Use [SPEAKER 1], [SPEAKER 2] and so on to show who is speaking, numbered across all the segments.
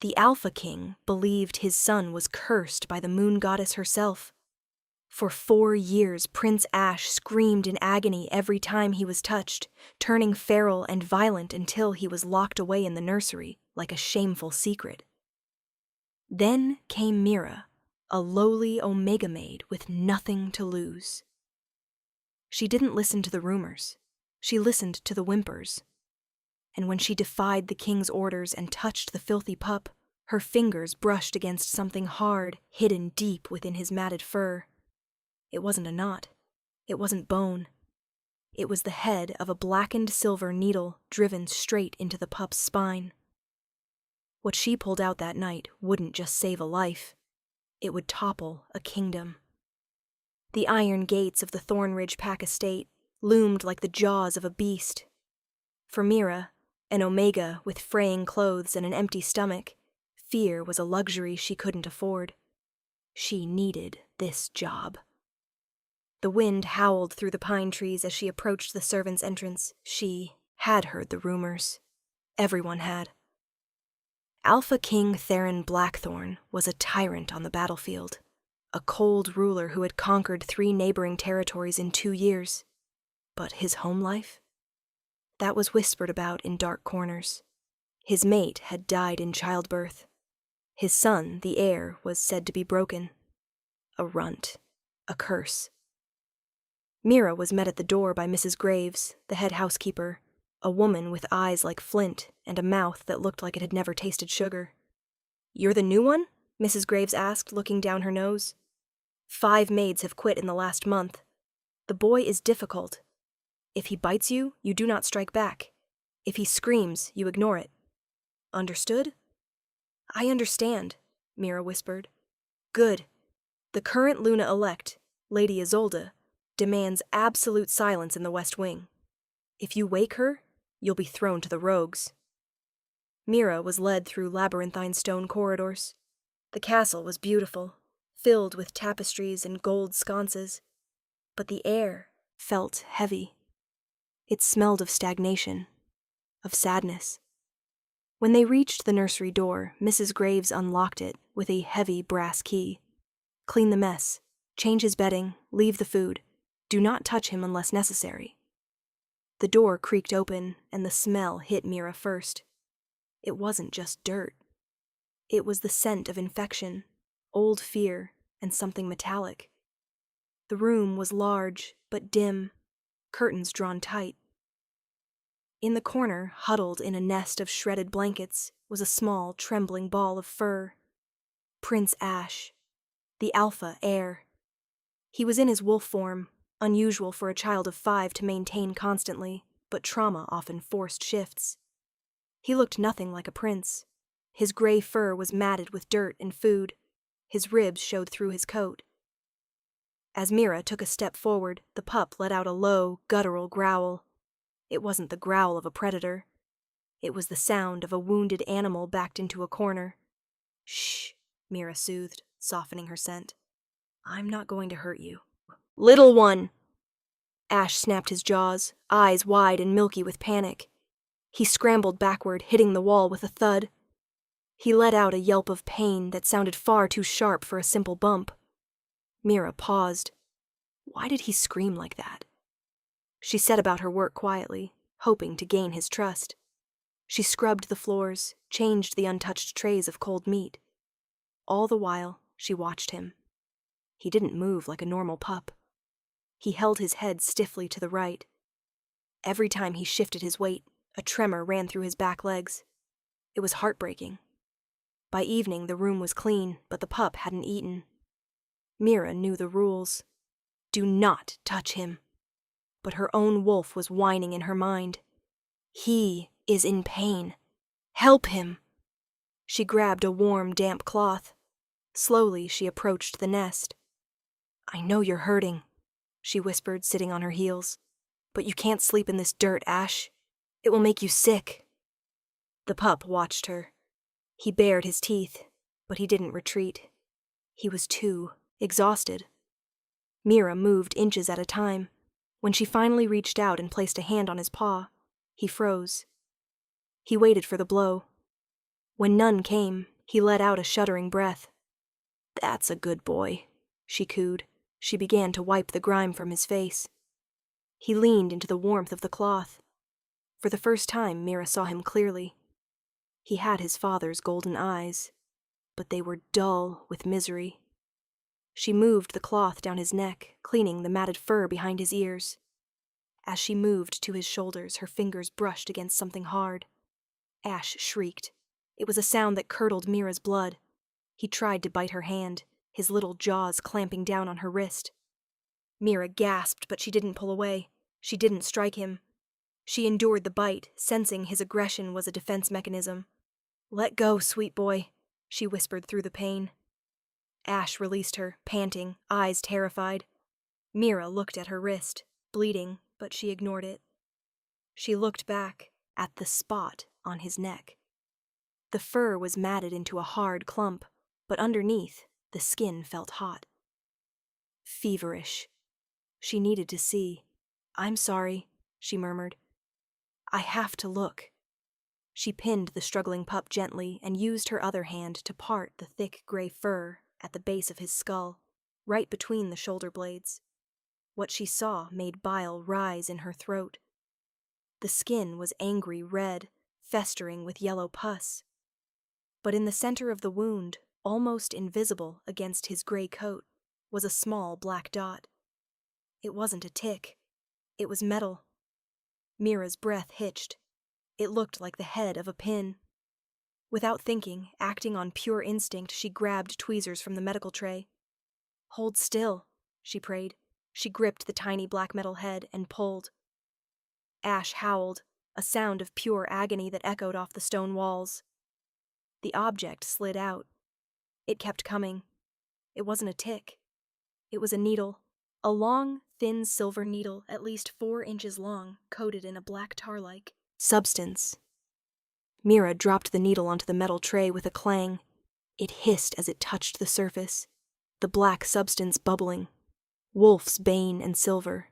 [SPEAKER 1] The Alpha King believed his son was cursed by the moon goddess herself. For 4 years, Prince Ash screamed in agony every time he was touched, turning feral and violent until he was locked away in the nursery like a shameful secret. Then came Meera, a lowly Omega Maid with nothing to lose. She didn't listen to the rumors. She listened to the whimpers. And when she defied the king's orders and touched the filthy pup, her fingers brushed against something hard, hidden deep within his matted fur. It wasn't a knot. It wasn't bone. It was the head of a blackened silver needle driven straight into the pup's spine. What she pulled out that night wouldn't just save a life. It would topple a kingdom. The iron gates of the Thornridge Pack estate loomed like the jaws of a beast. For Meera, an Omega with fraying clothes and an empty stomach, fear was a luxury she couldn't afford. She needed this job. The wind howled through the pine trees as she approached the servants' entrance. She had heard the rumors. Everyone had. Alpha King Theron Blackthorn was a tyrant on the battlefield, a cold ruler who had conquered 3 neighboring territories in 2 years. But his home life? That was whispered about in dark corners. His mate had died in childbirth. His son, the heir, was said to be broken. A runt. A curse. Meera was met at the door by Mrs. Graves, the head housekeeper, a woman with eyes like flint and a mouth that looked like it had never tasted sugar. "You're the new one?" Mrs. Graves asked, looking down her nose. 5 maids have quit in the last month. The boy is difficult. If he bites you, you do not strike back. If he screams, you ignore it. Understood? "I understand," Meera whispered. "Good. The current Luna-elect, Lady Isolde, demands absolute silence in the West Wing. If you wake her, you'll be thrown to the rogues." Meera was led through labyrinthine stone corridors. The castle was beautiful, filled with tapestries and gold sconces, but the air felt heavy. It smelled of stagnation, of sadness. When they reached the nursery door, Mrs. Graves unlocked it with a heavy brass key. "Clean the mess, change his bedding, leave the food. Do not touch him unless necessary." The door creaked open, and the smell hit Meera first. It wasn't just dirt. It was the scent of infection, old fear, and something metallic. The room was large, but dim, curtains drawn tight. In the corner, huddled in a nest of shredded blankets, was a small, trembling ball of fur. Prince Ash, the Alpha heir. He was in his wolf form, unusual for a child of 5 to maintain constantly, but trauma often forced shifts. He looked nothing like a prince. His gray fur was matted with dirt and food. His ribs showed through his coat. As Meera took a step forward, the pup let out a low, guttural growl. It wasn't the growl of a predator. It was the sound of a wounded animal backed into a corner. "Shh," Meera soothed, softening her scent. "I'm not going to hurt you." "Little one!" Ash snapped his jaws, eyes wide and milky with panic. He scrambled backward, hitting the wall with a thud. He let out a yelp of pain that sounded far too sharp for a simple bump. Meera paused. Why did he scream like that? She set about her work quietly, hoping to gain his trust. She scrubbed the floors, changed the untouched trays of cold meat. All the while, she watched him. He didn't move like a normal pup. He held his head stiffly to the right. Every time he shifted his weight, a tremor ran through his back legs. It was heartbreaking. By evening, the room was clean, but the pup hadn't eaten. Meera knew the rules. Do not touch him. But her own wolf was whining in her mind. He is in pain. Help him. She grabbed a warm, damp cloth. Slowly, she approached the nest. "I know you're hurting," she whispered, sitting on her heels. "But you can't sleep in this dirt, Ash. It will make you sick." The pup watched her. He bared his teeth, but he didn't retreat. He was too exhausted. Meera moved inches at a time. When she finally reached out and placed a hand on his paw, he froze. He waited for the blow. When none came, He let out a shuddering breath. "That's a good boy," she cooed. She began to wipe the grime from his face. He leaned into the warmth of the cloth. For the first time, Meera saw him clearly. He had his father's golden eyes, but they were dull with misery. She moved the cloth down his neck, cleaning the matted fur behind his ears. As she moved to his shoulders, her fingers brushed against something hard. Ash shrieked. It was a sound that curdled Meera's blood. He tried to bite her hand, his little jaws clamping down on her wrist. Meera gasped, but she didn't pull away. She didn't strike him. She endured the bite, sensing his aggression was a defense mechanism. "Let go, sweet boy," she whispered through the pain. Ash released her, panting, eyes terrified. Meera looked at her wrist, bleeding, but she ignored it. She looked back at the spot on his neck. The fur was matted into a hard clump, but underneath, the skin felt hot. Feverish. She needed to see. "I'm sorry," she murmured. "I have to look." She pinned the struggling pup gently and used her other hand to part the thick gray fur at the base of his skull, right between the shoulder blades. What she saw made bile rise in her throat. The skin was angry red, festering with yellow pus. But in the center of the wound, almost invisible against his gray coat, was a small black dot. It wasn't a tick. It was metal. Meera's breath hitched. It looked like the head of a pin. Without thinking, acting on pure instinct, she grabbed tweezers from the medical tray. "Hold still," she prayed. She gripped the tiny black metal head and pulled. Ash howled, a sound of pure agony that echoed off the stone walls. The object slid out. It kept coming. It wasn't a tick. It was a needle. A long, thin silver needle, at least 4 inches long, coated in a black tar-like substance. Meera dropped the needle onto the metal tray with a clang. It hissed as it touched the surface, the black substance bubbling. Wolf's bane and silver,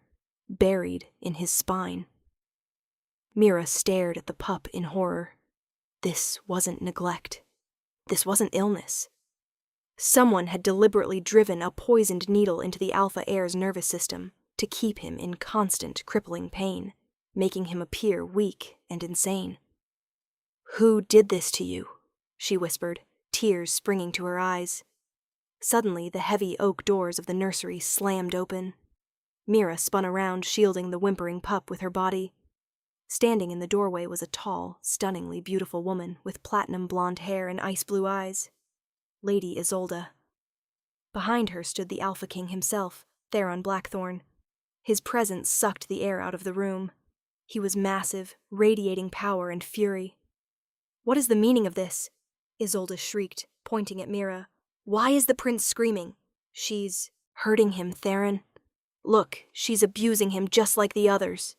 [SPEAKER 1] buried in his spine. Meera stared at the pup in horror. This wasn't neglect. This wasn't illness. Someone had deliberately driven a poisoned needle into the alpha heir's nervous system to keep him in constant, crippling pain, making him appear weak and insane. "Who did this to you?" she whispered, tears springing to her eyes. Suddenly, the heavy oak doors of the nursery slammed open. Meera spun around, shielding the whimpering pup with her body. Standing in the doorway was a tall, stunningly beautiful woman with platinum blonde hair and ice-blue eyes. Lady Isolde. Behind her stood the Alpha King himself, Theron Blackthorn. His presence sucked the air out of the room. He was massive, radiating power and fury. "What is the meaning of this?" Isolde shrieked, pointing at Meera. "Why is the prince screaming?" "She's hurting him, Theron. Look, she's abusing him just like the others."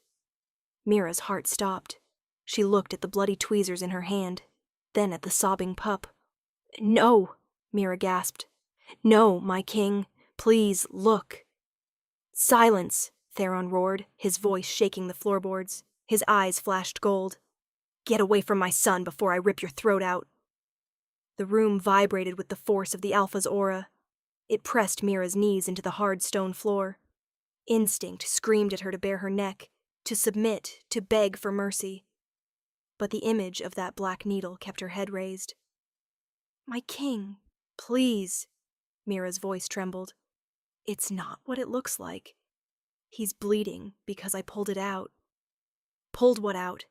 [SPEAKER 1] Meera's heart stopped. She looked at the bloody tweezers in her hand, then at the sobbing pup. "No," Meera gasped. "No, my king. Please, look." "Silence," Theron roared, his voice shaking the floorboards. His eyes flashed gold. "Get away from my son before I rip your throat out." The room vibrated with the force of the Alpha's aura. It pressed Meera's knees into the hard stone floor. Instinct screamed at her to bare her neck, to submit, to beg for mercy. But the image of that black needle kept her head raised. "My king, please," Meera's voice trembled. "It's not what it looks like. He's bleeding because I pulled it out." "Pulled what out?"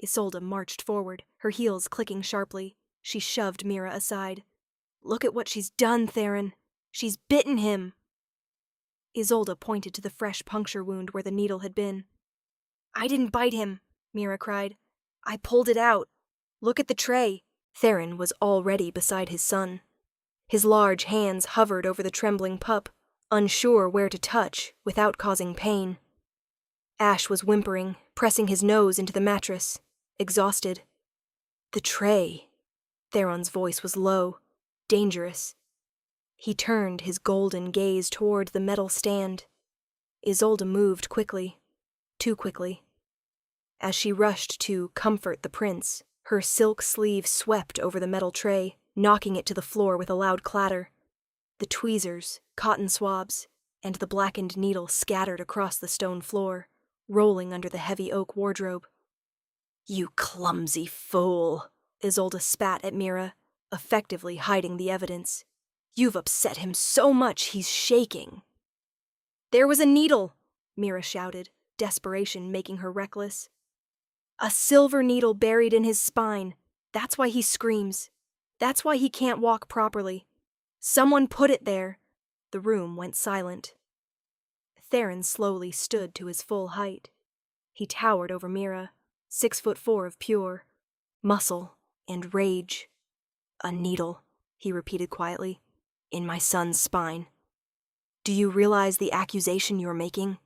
[SPEAKER 1] Isolde marched forward, her heels clicking sharply. She shoved Meera aside. "Look at what she's done, Theron. She's bitten him." Isolde pointed to the fresh puncture wound where the needle had been. "I didn't bite him," Meera cried. "I pulled it out. Look at the tray." Theron was already beside his son. His large hands hovered over the trembling pup, unsure where to touch without causing pain. Ash was whimpering, pressing his nose into the mattress, exhausted. "The tray." Theron's voice was low, dangerous. He turned his golden gaze toward the metal stand. Isolde moved quickly, too quickly. As she rushed to comfort the prince, her silk sleeve swept over the metal tray, knocking it to the floor with a loud clatter. The tweezers, cotton swabs, and the blackened needle scattered across the stone floor, rolling under the heavy oak wardrobe. "You clumsy fool," Isolde spat at Meera, effectively hiding the evidence. "You've upset him so much he's shaking." "There was a needle," Meera shouted, desperation making her reckless. "A silver needle buried in his spine. That's why he screams. That's why he can't walk properly. Someone put it there." The room went silent. Theron slowly stood to his full height. He towered over Meera, 6'4" of pure muscle and rage. "A needle," he repeated quietly, "in my son's spine. Do you realize the accusation you're making?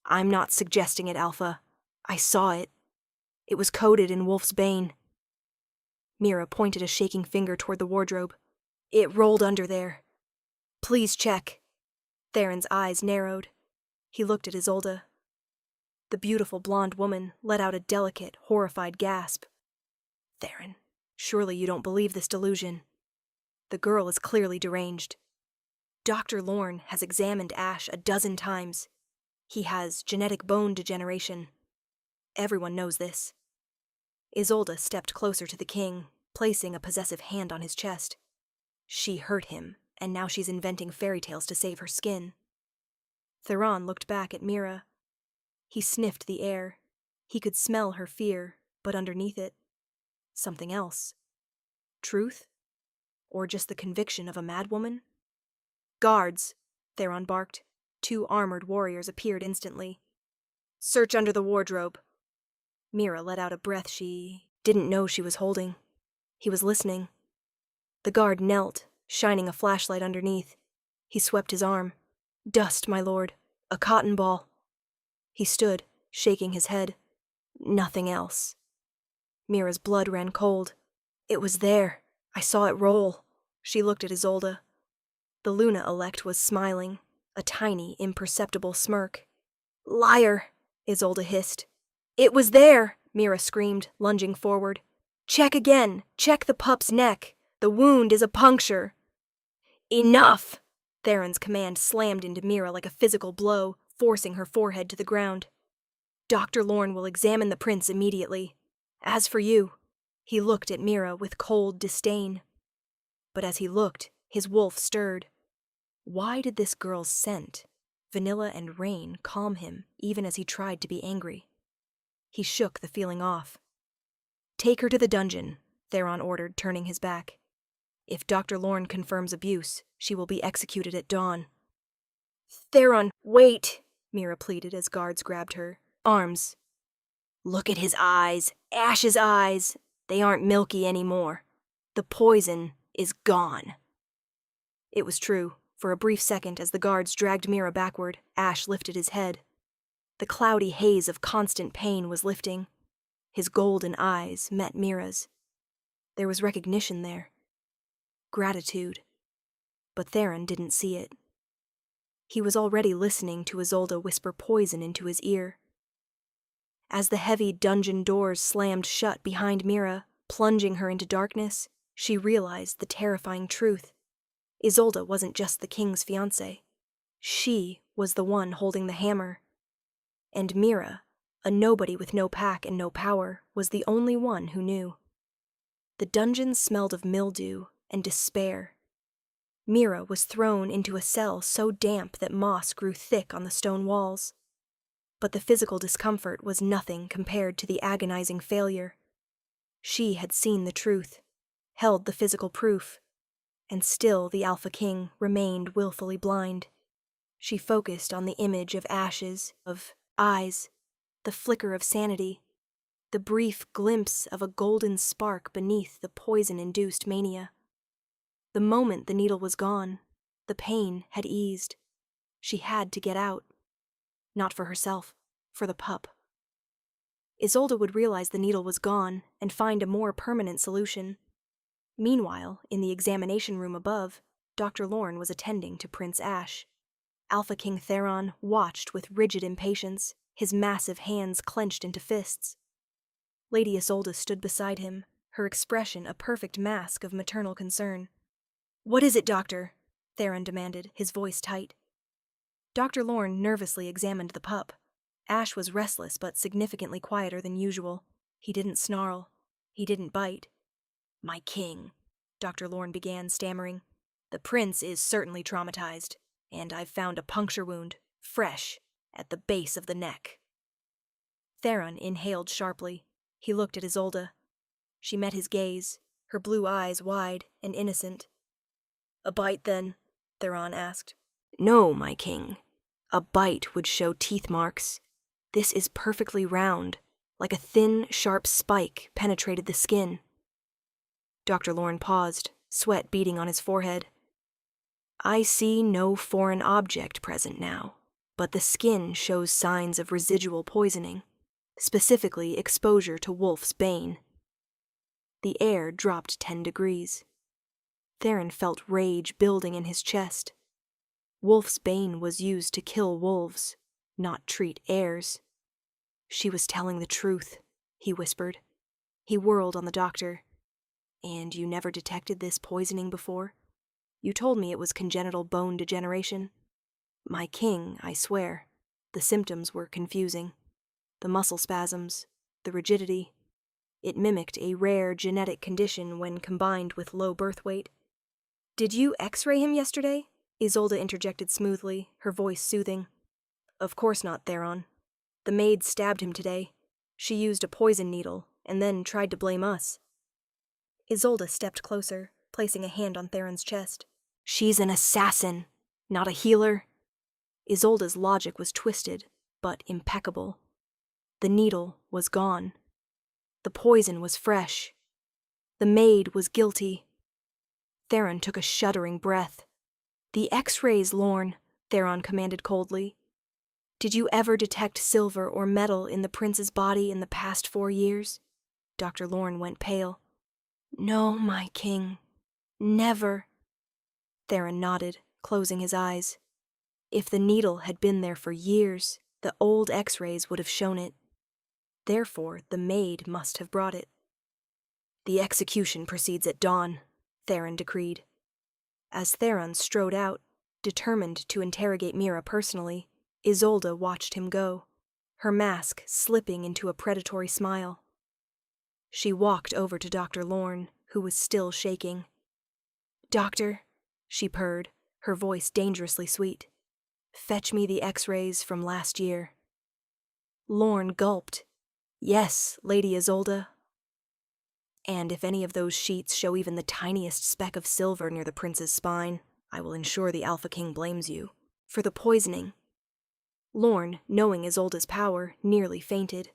[SPEAKER 1] I'm not suggesting it, Alpha. I saw it. It was coded in Wolf's Bane." Meera pointed a shaking finger toward the wardrobe. "It rolled under there. Please check." Theron's eyes narrowed. He looked at Isolde. The beautiful blonde woman let out a delicate, horrified gasp. "Theron, surely you don't believe this delusion." The girl is clearly deranged. Dr. Lorne has examined Ash a dozen times. He has genetic bone degeneration. Everyone knows this. Isolde stepped closer to the king, placing a possessive hand on his chest. She hurt him, and now she's inventing fairy tales to save her skin. Theron looked back at Meera. He sniffed the air. He could smell her fear, but underneath it, something else. Truth? Or just the conviction of a madwoman? "Guards!" Theron barked. 2 armored warriors appeared instantly. "Search under the wardrobe." Meera let out a breath she didn't know she was holding. He was listening. The guard knelt, shining a flashlight underneath. He swept his arm. "Dust, my lord. A cotton ball." He stood, shaking his head. "Nothing else." Meera's blood ran cold. "It was there. I saw it roll." She looked at Isolde. The Luna-elect was smiling, a tiny, imperceptible smirk. "Liar!" Isolde hissed. "It was there!" Meera screamed, lunging forward. "Check again! Check the pup's neck! The wound is a puncture!" "Enough!" Theron's command slammed into Meera like a physical blow, forcing her forehead to the ground. "Dr. Lorne will examine the prince immediately. As for you," he looked at Meera with cold disdain. But as he looked, his wolf stirred. Why did this girl's scent, vanilla and rain, calm him even as he tried to be angry? He shook the feeling off. "Take her to the dungeon," Theron ordered, turning his back. "If Dr. Lorne confirms abuse, she will be executed at dawn." "Theron, wait!" Meera pleaded as guards grabbed her. "Arms." "Look at his eyes, Ash's eyes. They aren't milky anymore. The poison is gone." It was true. For a brief second, as the guards dragged Meera backward, Ash lifted his head. The cloudy haze of constant pain was lifting. His golden eyes met Meera's. There was recognition there. Gratitude. But Theron didn't see it. He was already listening to Isolde whisper poison into his ear. As the heavy dungeon doors slammed shut behind Meera, plunging her into darkness, she realized the terrifying truth. Isolde wasn't just the king's fiancée. She was the one holding the hammer. And Meera, a nobody with no pack and no power, was the only one who knew. The dungeon smelled of mildew and despair. Meera was thrown into a cell so damp that moss grew thick on the stone walls. But the physical discomfort was nothing compared to the agonizing failure. She had seen the truth, held the physical proof, and still the Alpha King remained willfully blind. She focused on the image of ashes, of eyes, the flicker of sanity, the brief glimpse of a golden spark beneath the poison-induced mania. The moment the needle was gone, the pain had eased. She had to get out. Not for herself, for the pup. Isolde would realize the needle was gone and find a more permanent solution. Meanwhile, in the examination room above, Dr. Lorne was attending to Prince Ash. Alpha King Theron watched with rigid impatience, his massive hands clenched into fists. Lady Isolde stood beside him, her expression a perfect mask of maternal concern. "What is it, Doctor?" Theron demanded, his voice tight. Dr. Lorne nervously examined the pup. Ash was restless but significantly quieter than usual. He didn't snarl. He didn't bite. "My king," Dr. Lorne began, stammering. "The prince is certainly traumatized, and I've found a puncture wound, fresh, at the base of the neck." Theron inhaled sharply. He looked at Isolde. She met his gaze, her blue eyes wide and innocent. "A bite, then?" Theron asked. "No, my king. A bite would show teeth marks. This is perfectly round, like a thin, sharp spike penetrated the skin." Dr. Lorne paused, sweat beading on his forehead. "I see no foreign object present now, but the skin shows signs of residual poisoning, specifically exposure to wolf's bane." The air dropped 10 degrees. Theron felt rage building in his chest. Wolf's bane was used to kill wolves, not treat heirs. "She was telling the truth," he whispered. He whirled on the doctor. "And you never detected this poisoning before? You told me it was congenital bone degeneration." "My king, I swear. The symptoms were confusing. The muscle spasms, the rigidity. It mimicked a rare genetic condition when combined with low birth weight." "Did you x-ray him yesterday?" Isolde interjected smoothly, her voice soothing. "Of course not, Theron. The maid stabbed him today. She used a poison needle, and then tried to blame us." Isolde stepped closer, placing a hand on Theron's chest. "She's an assassin, not a healer." Isolde's logic was twisted, but impeccable. The needle was gone. The poison was fresh. The maid was guilty. Theron took a shuddering breath. "The X-rays, Lorne," Theron commanded coldly. "Did you ever detect silver or metal in the prince's body in the past 4 years?" Dr. Lorne went pale. "No, my king. Never." Theron nodded, closing his eyes. If the needle had been there for years, the old X-rays would have shown it. Therefore, the maid must have brought it. "The execution proceeds at dawn," Theron decreed. As Theron strode out, determined to interrogate Meera personally, Isolde watched him go, her mask slipping into a predatory smile. She walked over to Dr. Lorne, who was still shaking. "Doctor," she purred, her voice dangerously sweet. "Fetch me the X-rays from last year." Lorne gulped. "Yes, Lady Isolde." "And if any of those sheets show even the tiniest speck of silver near the prince's spine, I will ensure the Alpha King blames you for the poisoning." Lorne, knowing Isolde's power, nearly fainted.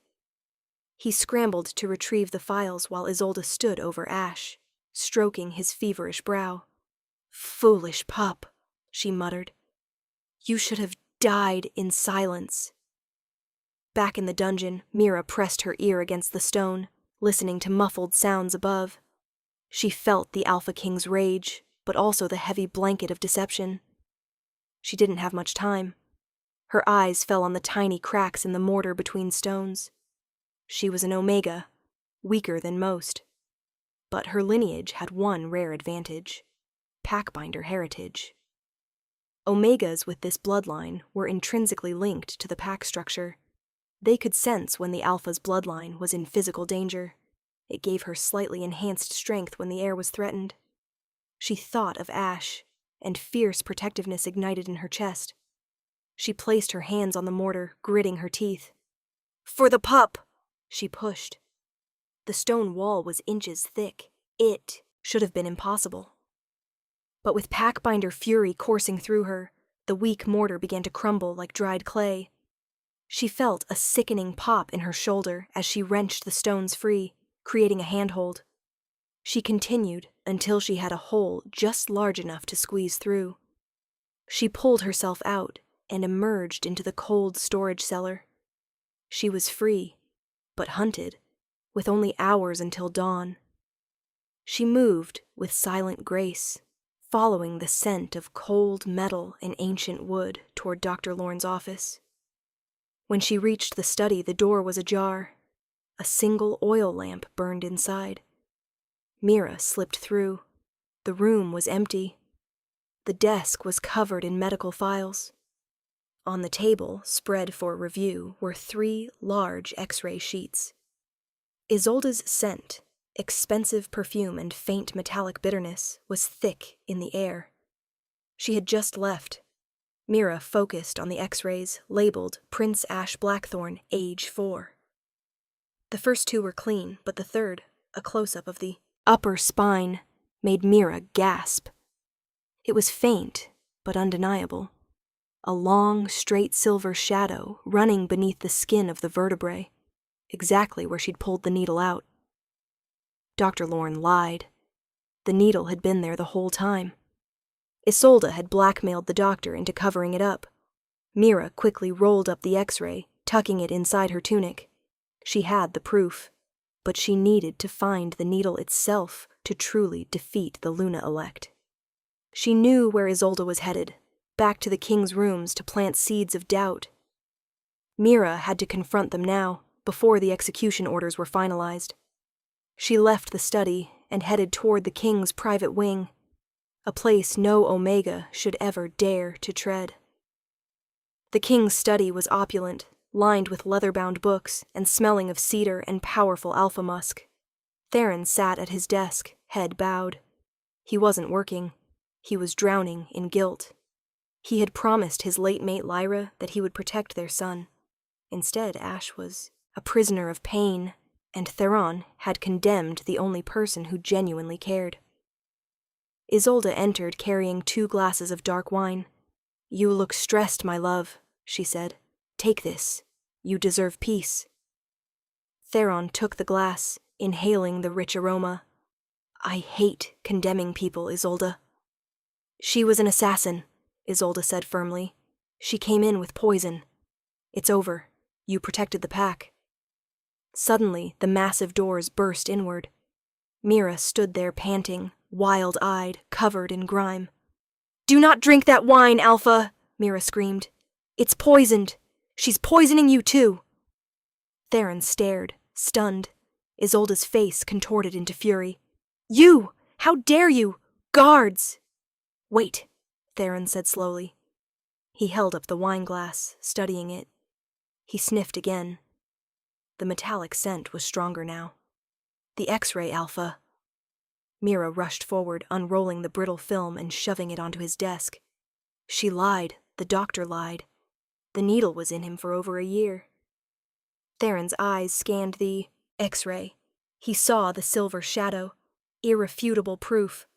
[SPEAKER 1] He scrambled to retrieve the files while Isolde stood over Ash, stroking his feverish brow. "Foolish pup," she muttered. "You should have died in silence." Back in the dungeon, Meera pressed her ear against the stone, listening to muffled sounds above. She felt the Alpha King's rage, but also the heavy blanket of deception. She didn't have much time. Her eyes fell on the tiny cracks in the mortar between stones. She was an Omega, weaker than most. But her lineage had one rare advantage: Packbinder heritage. Omegas with this bloodline were intrinsically linked to the pack structure. They could sense when the Alpha's bloodline was in physical danger. It gave her slightly enhanced strength when the air was threatened. She thought of Ash, and fierce protectiveness ignited in her chest. She placed her hands on the mortar, gritting her teeth. "For the pup!" she pushed. The stone wall was inches thick. It should have been impossible. But with Packbinder fury coursing through her, the weak mortar began to crumble like dried clay. She felt a sickening pop in her shoulder as she wrenched the stones free, creating a handhold. She continued until she had a hole just large enough to squeeze through. She pulled herself out and emerged into the cold storage cellar. She was free, but hunted, with only hours until dawn. She moved with silent grace, following the scent of cold metal and ancient wood toward Dr. Lorne's office. When she reached the study, the door was ajar. A single oil lamp burned inside. Meera slipped through. The room was empty. The desk was covered in medical files. On the table, spread for review, were 3 large X-ray sheets. Isolde's scent, expensive perfume and faint metallic bitterness, was thick in the air. She had just left. Meera focused on the X-rays, labeled Prince Ash Blackthorn, age 4. The first 2 were clean, but the third, a close-up of the upper spine, made Meera gasp. It was faint, but undeniable. A long, straight silver shadow running beneath the skin of the vertebrae, exactly where she'd pulled the needle out. Dr. Lorne lied. The needle had been there the whole time. Isolde had blackmailed the doctor into covering it up. Meera quickly rolled up the X-ray, tucking it inside her tunic. She had the proof, but she needed to find the needle itself to truly defeat the Luna-elect. She knew where Isolde was headed, back to the king's rooms to plant seeds of doubt. Meera had to confront them now, before the execution orders were finalized. She left the study and headed toward the king's private wing, a place no Omega should ever dare to tread. The king's study was opulent, lined with leather-bound books and smelling of cedar and powerful alpha musk. Theron sat at his desk, head bowed. He wasn't working. He was drowning in guilt. He had promised his late mate Lyra that he would protect their son. Instead, Ash was a prisoner of pain, and Theron had condemned the only person who genuinely cared. Isolde entered carrying 2 glasses of dark wine. "You look stressed, my love," she said. "Take this. You deserve peace." Theron took the glass, inhaling the rich aroma. "I hate condemning people, Isolde." "She was an assassin," Isolde said firmly. "She came in with poison. It's over. You protected the pack." Suddenly, the massive doors burst inward. Meera stood there panting, wild-eyed, covered in grime. "Do not drink that wine, Alpha!" Meera screamed. "It's poisoned. She's poisoning you too." Theron stared, stunned. Isolde's face contorted into fury. "You! How dare you! Guards!" "Wait," Theron said slowly. He held up the wine glass, studying it. He sniffed again. The metallic scent was stronger now. "The X-ray, Alpha." Meera rushed forward, unrolling the brittle film and shoving it onto his desk. She lied. The doctor lied. The needle was in him for over a year. Theron's eyes scanned the X-ray. He saw the silver shadow. Irrefutable proof.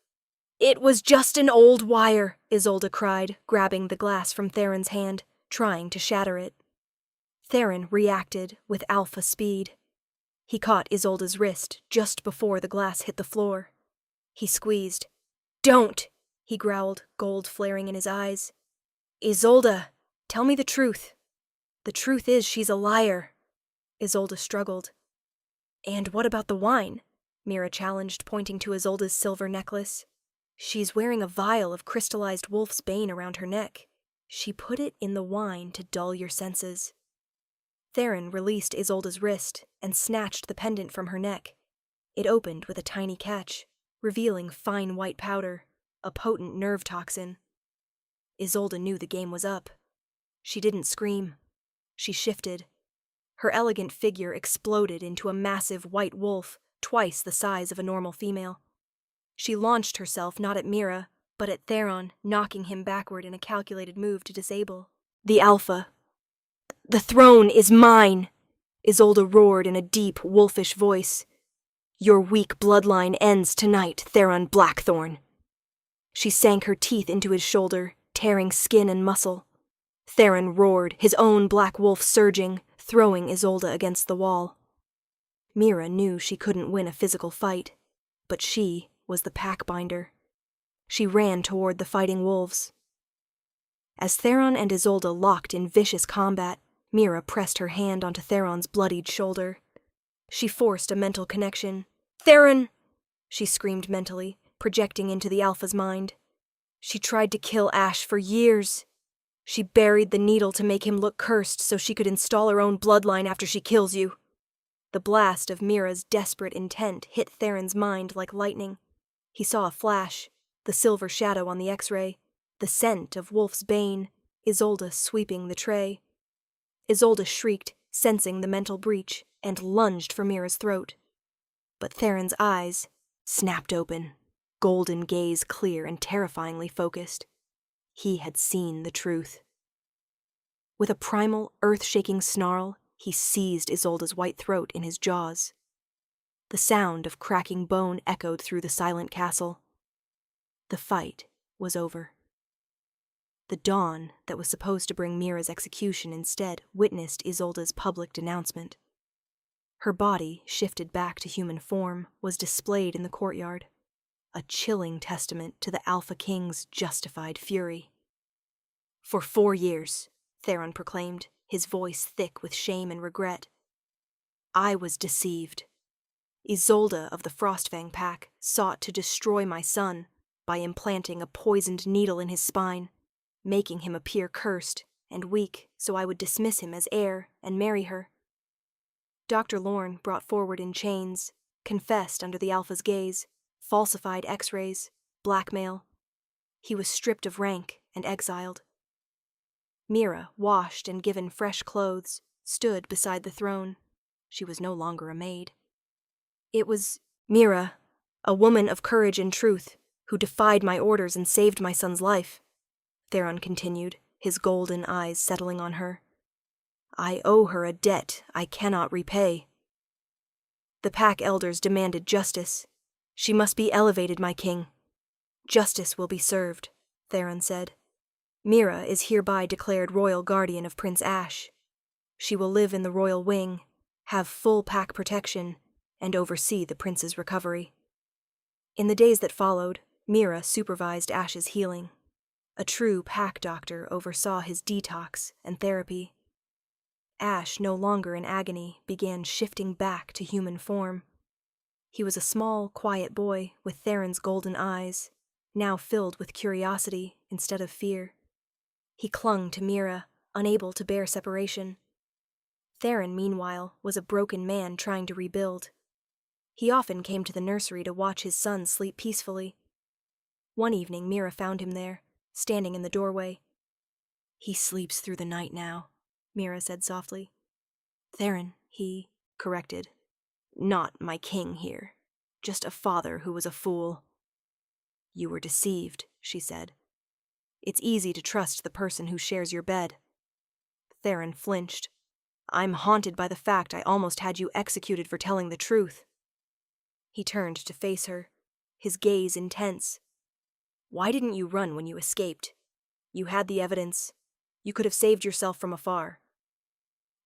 [SPEAKER 1] "It was just an old wire," Isolde cried, grabbing the glass from Theron's hand, trying to shatter it. Theron reacted with alpha speed. He caught Isolde's wrist just before the glass hit the floor. He squeezed. "Don't!" he growled, gold flaring in his eyes. "Isolde, tell me the truth." "The truth is she's a liar." Isolde struggled. "And what about the wine?" Meera challenged, pointing to Isolde's silver necklace. "She's wearing a vial of crystallized wolf's bane around her neck. She put it in the wine to dull your senses." Theron released Isolde's wrist and snatched the pendant from her neck. It opened with a tiny catch, revealing fine white powder, a potent nerve toxin. Isolde knew the game was up. She didn't scream. She shifted. Her elegant figure exploded into a massive white wolf, twice the size of a normal female. She launched herself not at Meera, but at Theron, knocking him backward in a calculated move to disable the Alpha. "The throne is mine!" Isolde roared in a deep, wolfish voice. "Your weak bloodline ends tonight, Theron Blackthorn." She sank her teeth into his shoulder, tearing skin and muscle. Theron roared, his own black wolf surging, throwing Isolde against the wall. Meera knew she couldn't win a physical fight, but she was the packbinder. She ran toward the fighting wolves. As Theron and Isolde locked in vicious combat, Meera pressed her hand onto Theron's bloodied shoulder. She forced a mental connection. "Theron!" she screamed mentally, projecting into the Alpha's mind. "She tried to kill Ash for years. She buried the needle to make him look cursed so she could install her own bloodline after she kills you." The blast of Meera's desperate intent hit Theron's mind like lightning. He saw a flash, the silver shadow on the X-ray, the scent of Wolf's bane, Isolde sweeping the tray. Isolde shrieked, sensing the mental breach, and lunged for Meera's throat. But Theron's eyes snapped open, golden gaze clear and terrifyingly focused. He had seen the truth. With a primal, earth-shaking snarl, he seized Isolde's white throat in his jaws. The sound of cracking bone echoed through the silent castle. The fight was over. The dawn that was supposed to bring Meera's execution instead witnessed Isolde's public denouncement. Her body, shifted back to human form, was displayed in the courtyard, a chilling testament to the Alpha King's justified fury. "For 4 years," Theron proclaimed, his voice thick with shame and regret, "I was deceived. Isolde of the Frostfang pack sought to destroy my son by implanting a poisoned needle in his spine, making him appear cursed and weak so I would dismiss him as heir and marry her. Dr. Lorne, brought forward in chains, confessed under the Alpha's gaze, falsified X-rays, blackmail. He was stripped of rank and exiled. Meera, washed and given fresh clothes, stood beside the throne. She was no longer a maid. It was Meera, a woman of courage and truth, who defied my orders and saved my son's life," Theron continued, his golden eyes settling on her. "I owe her a debt I cannot repay. The pack elders demanded justice. She must be elevated, my king. Justice will be served," Theron said. "Meera is hereby declared royal guardian of Prince Ash. She will live in the royal wing, have full pack protection, and oversee the prince's recovery." In the days that followed, Meera supervised Ash's healing. A true pack doctor oversaw his detox and therapy. Ash, no longer in agony, began shifting back to human form. He was a small, quiet boy with Theron's golden eyes, now filled with curiosity instead of fear. He clung to Meera, unable to bear separation. Theron, meanwhile, was a broken man trying to rebuild. He often came to the nursery to watch his son sleep peacefully. One evening, Meera found him there, standing in the doorway. "He sleeps through the night now," Meera said softly. "Theron, he corrected. Not my king here. Just a father who was a fool." "You were deceived," she said. "It's easy to trust the person who shares your bed." Theron flinched. "I'm haunted by the fact I almost had you executed for telling the truth." He turned to face her, his gaze intense. "Why didn't you run when you escaped? You had the evidence. You could have saved yourself from afar."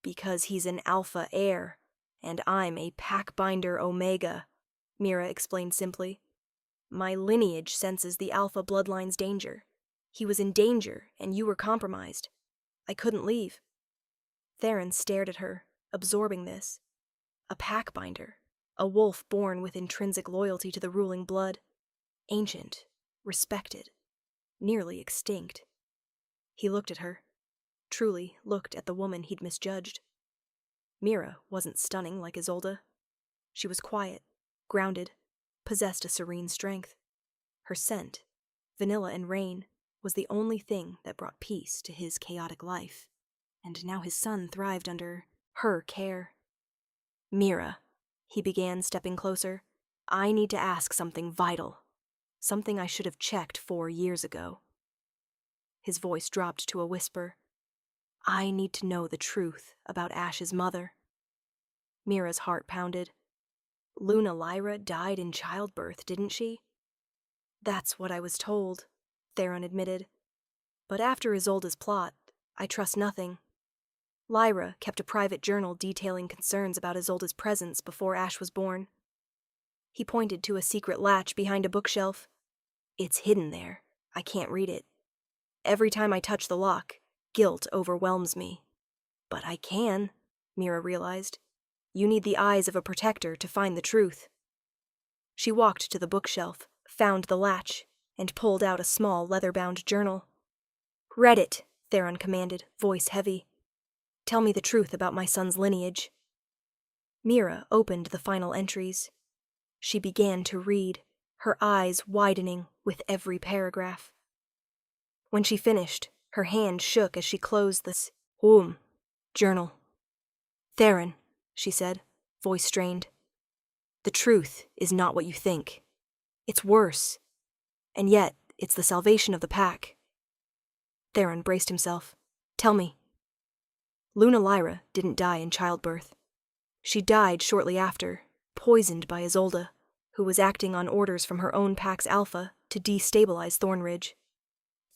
[SPEAKER 1] "Because he's an Alpha heir, and I'm a Packbinder Omega," Meera explained simply. "My lineage senses the Alpha bloodline's danger. He was in danger, and you were compromised. I couldn't leave." Theron stared at her, absorbing this. A Packbinder, a wolf born with intrinsic loyalty to the ruling blood. Ancient, respected, nearly extinct. He looked at her. Truly looked at the woman he'd misjudged. Meera wasn't stunning like Isolde. She was quiet, grounded, possessed a serene strength. Her scent, vanilla and rain, was the only thing that brought peace to his chaotic life, and now his son thrived under her care. "Meera," he began, stepping closer, "I need to ask something vital. Something I should have checked 4 years ago." His voice dropped to a whisper. "I need to know the truth about Ash's mother." Meera's heart pounded. "Luna Lyra died in childbirth, didn't she?" "That's what I was told," Theron admitted. "But after Isolde's plot, I trust nothing. Lyra kept a private journal detailing concerns about Isolde's presence before Ash was born." He pointed to a secret latch behind a bookshelf. "It's hidden there. I can't read it. Every time I touch the lock, guilt overwhelms me. But I can," Meera realized. "You need the eyes of a protector to find the truth." She walked to the bookshelf, found the latch, and pulled out a small leather-bound journal. "Read it," Theron commanded, voice heavy. "Tell me the truth about my son's lineage." Meera opened the final entries. She began to read, her eyes widening with every paragraph. When she finished, her hand shook as she closed the journal. "Theron," she said, voice strained. "The truth is not what you think. It's worse. And yet, it's the salvation of the pack." Theron braced himself. "Tell me." Luna Lyra didn't die in childbirth. She died shortly after, poisoned by Isolde, who was acting on orders from her own pack's alpha to destabilize Thornridge.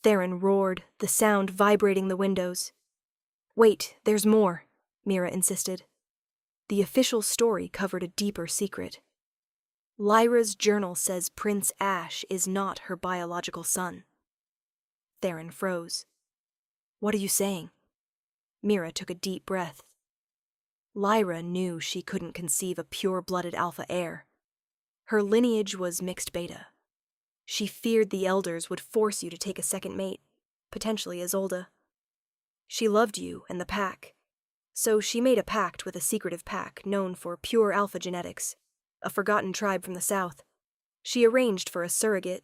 [SPEAKER 1] Theron roared, the sound vibrating the windows. "Wait, there's more," Meera insisted. The official story covered a deeper secret. Lyra's journal says Prince Ash is not her biological son. Theron froze. "What are you saying?" Meera took a deep breath. Lyra knew she couldn't conceive a pure-blooded alpha heir. Her lineage was mixed beta. She feared the elders would force you to take a second mate, potentially Isolde. She loved you and the pack, so she made a pact with a secretive pack known for pure alpha genetics, a forgotten tribe from the south. She arranged for a surrogate.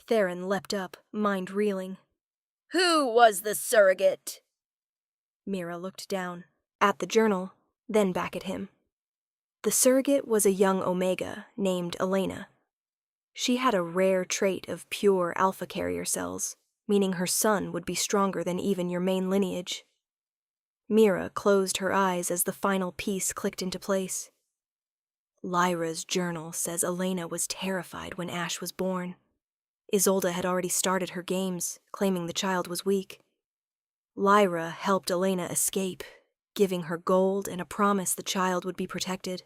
[SPEAKER 1] Theron leapt up, mind reeling. "Who was the surrogate?" Meera looked down, at the journal, then back at him. The surrogate was a young Omega named Elena. She had a rare trait of pure alpha carrier cells, meaning her son would be stronger than even your main lineage. Meera closed her eyes as the final piece clicked into place. Lyra's journal says Elena was terrified when Ash was born. Isolde had already started her games, claiming the child was weak. Lyra helped Elena escape, giving her gold and a promise the child would be protected.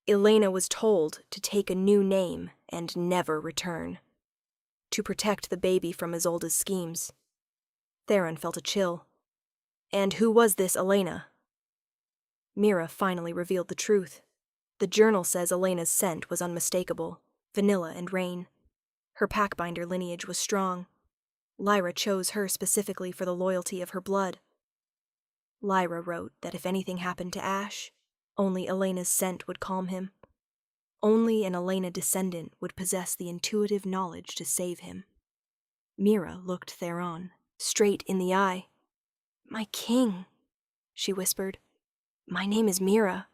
[SPEAKER 1] Elena was told to take a new name and never return, to protect the baby from Isolde's schemes. Theron felt a chill. And who was this Elena? Meera finally revealed the truth. The journal says Elena's scent was unmistakable, vanilla and rain. Her packbinder lineage was strong. Lyra chose her specifically for the loyalty of her blood. Lyra wrote that if anything happened to Ash, only Elena's scent would calm him. Only an Elena descendant would possess the intuitive knowledge to save him. Meera looked Theron, straight in the eye. "My king," she whispered. "My name is Meera,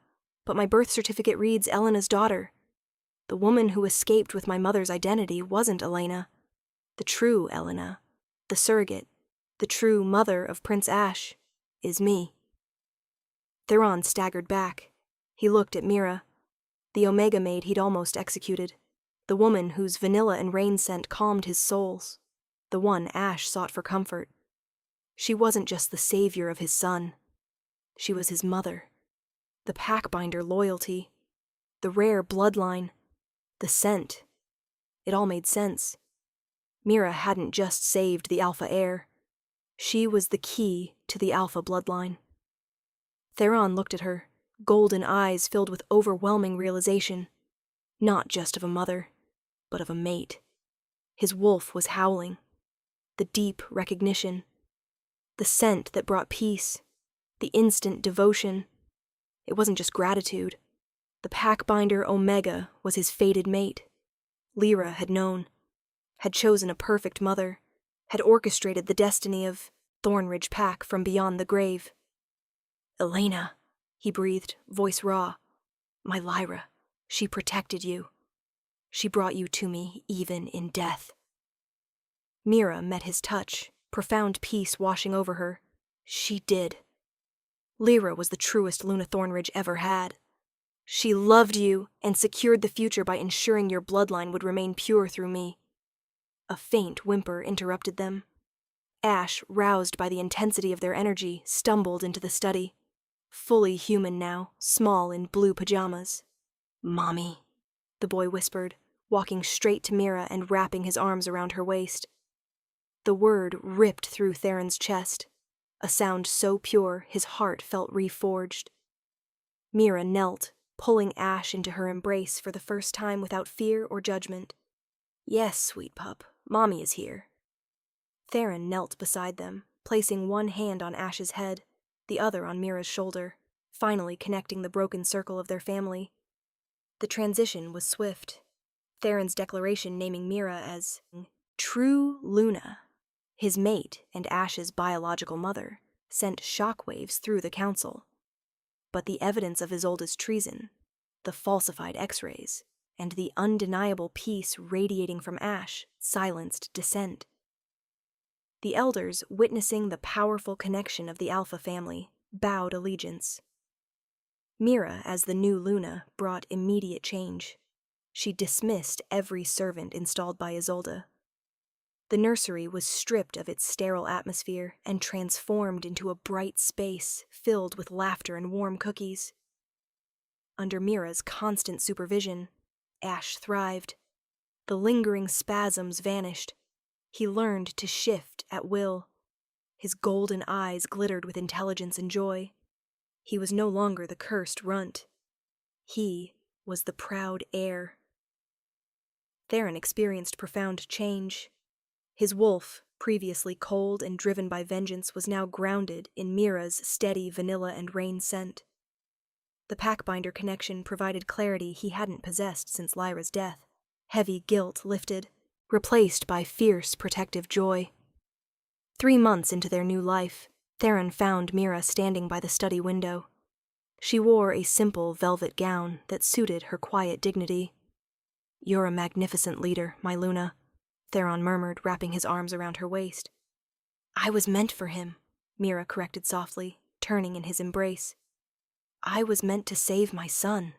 [SPEAKER 1] but my birth certificate reads Elena's daughter. The woman who escaped with my mother's identity wasn't Elena. The true Elena, the surrogate, the true mother of Prince Ash, is me." Theron staggered back. He looked at Meera, the Omega Maid he'd almost executed, the woman whose vanilla and rain scent calmed his souls, the one Ash sought for comfort. She wasn't just the savior of his son. She was his mother. The packbinder loyalty, the rare bloodline, the scent. It all made sense. Meera hadn't just saved the alpha heir. She was the key to the alpha bloodline. Theron looked at her, golden eyes filled with overwhelming realization, not just of a mother, but of a mate. His wolf was howling. The deep recognition. The scent that brought peace. The instant devotion. It wasn't just gratitude. The packbinder Omega was his fated mate. Lyra had known, had chosen a perfect mother, had orchestrated the destiny of Thornridge Pack from beyond the grave. "Elena," he breathed, voice raw. "My Lyra, she protected you. She brought you to me even in death." Meera met his touch, profound peace washing over her. She did. Lyra was the truest Luna Thornridge ever had. She loved you and secured the future by ensuring your bloodline would remain pure through me. A faint whimper interrupted them. Ash, roused by the intensity of their energy, stumbled into the study. Fully human now, small in blue pajamas. "Mommy," the boy whispered, walking straight to Meera and wrapping his arms around her waist. The word ripped through Theron's chest, a sound so pure his heart felt reforged. Meera knelt, pulling Ash into her embrace for the first time without fear or judgment. "Yes, sweet pup, Mommy is here." Theron knelt beside them, placing one hand on Ash's head, the other on Meera's shoulder, finally connecting the broken circle of their family. The transition was swift. Theron's declaration naming Meera as true Luna, his mate and Ash's biological mother, sent shockwaves through the council. But the evidence of Isolde's treason, the falsified X-rays, and the undeniable peace radiating from Ash silenced dissent. The elders, witnessing the powerful connection of the Alpha family, bowed allegiance. Meera, as the new Luna, brought immediate change. She dismissed every servant installed by Isolde. The nursery was stripped of its sterile atmosphere and transformed into a bright space filled with laughter and warm cookies. Under Meera's constant supervision, Ash thrived. The lingering spasms vanished. He learned to shift at will. His golden eyes glittered with intelligence and joy. He was no longer the cursed runt. He was the proud heir. Theron experienced profound change. His wolf, previously cold and driven by vengeance, was now grounded in Meera's steady vanilla and rain scent. The packbinder connection provided clarity he hadn't possessed since Lyra's death. Heavy guilt lifted, replaced by fierce protective joy. 3 months into their new life, Theron found Meera standing by the study window. She wore a simple velvet gown that suited her quiet dignity. "You're a magnificent leader, my Luna," Theron murmured, wrapping his arms around her waist. "I was meant for him," Meera corrected softly, turning in his embrace. "I was meant to save my son.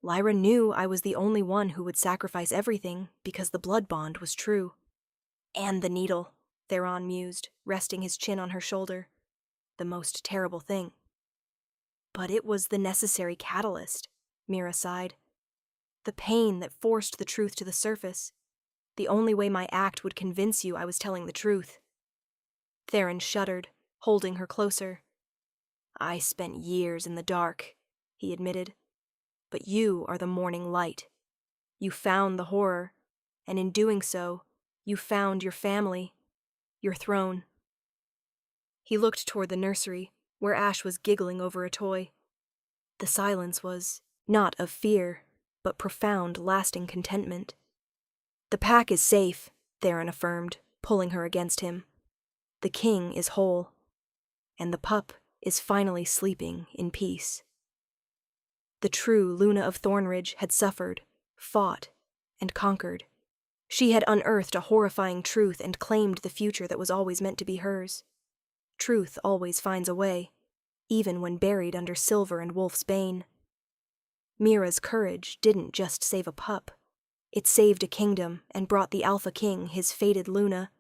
[SPEAKER 1] Lyra knew I was the only one who would sacrifice everything because the blood bond was true." "And the needle," Theron mused, resting his chin on her shoulder. "The most terrible thing." "But it was the necessary catalyst," Meera sighed. "The pain that forced the truth to the surface. The only way my act would convince you I was telling the truth." Theron shuddered, holding her closer. "I spent years in the dark," he admitted. "But you are the morning light. You found the horror, and in doing so, you found your family, your throne." He looked toward the nursery, where Ash was giggling over a toy. The silence was not of fear, but profound, lasting contentment. "The pack is safe," Theron affirmed, pulling her against him. "The king is whole, and the pup is finally sleeping in peace." The true Luna of Thornridge had suffered, fought, and conquered. She had unearthed a horrifying truth and claimed the future that was always meant to be hers. Truth always finds a way, even when buried under silver and wolf's bane. Meera's courage didn't just save a pup. It saved a kingdom and brought the Alpha King his fated Luna.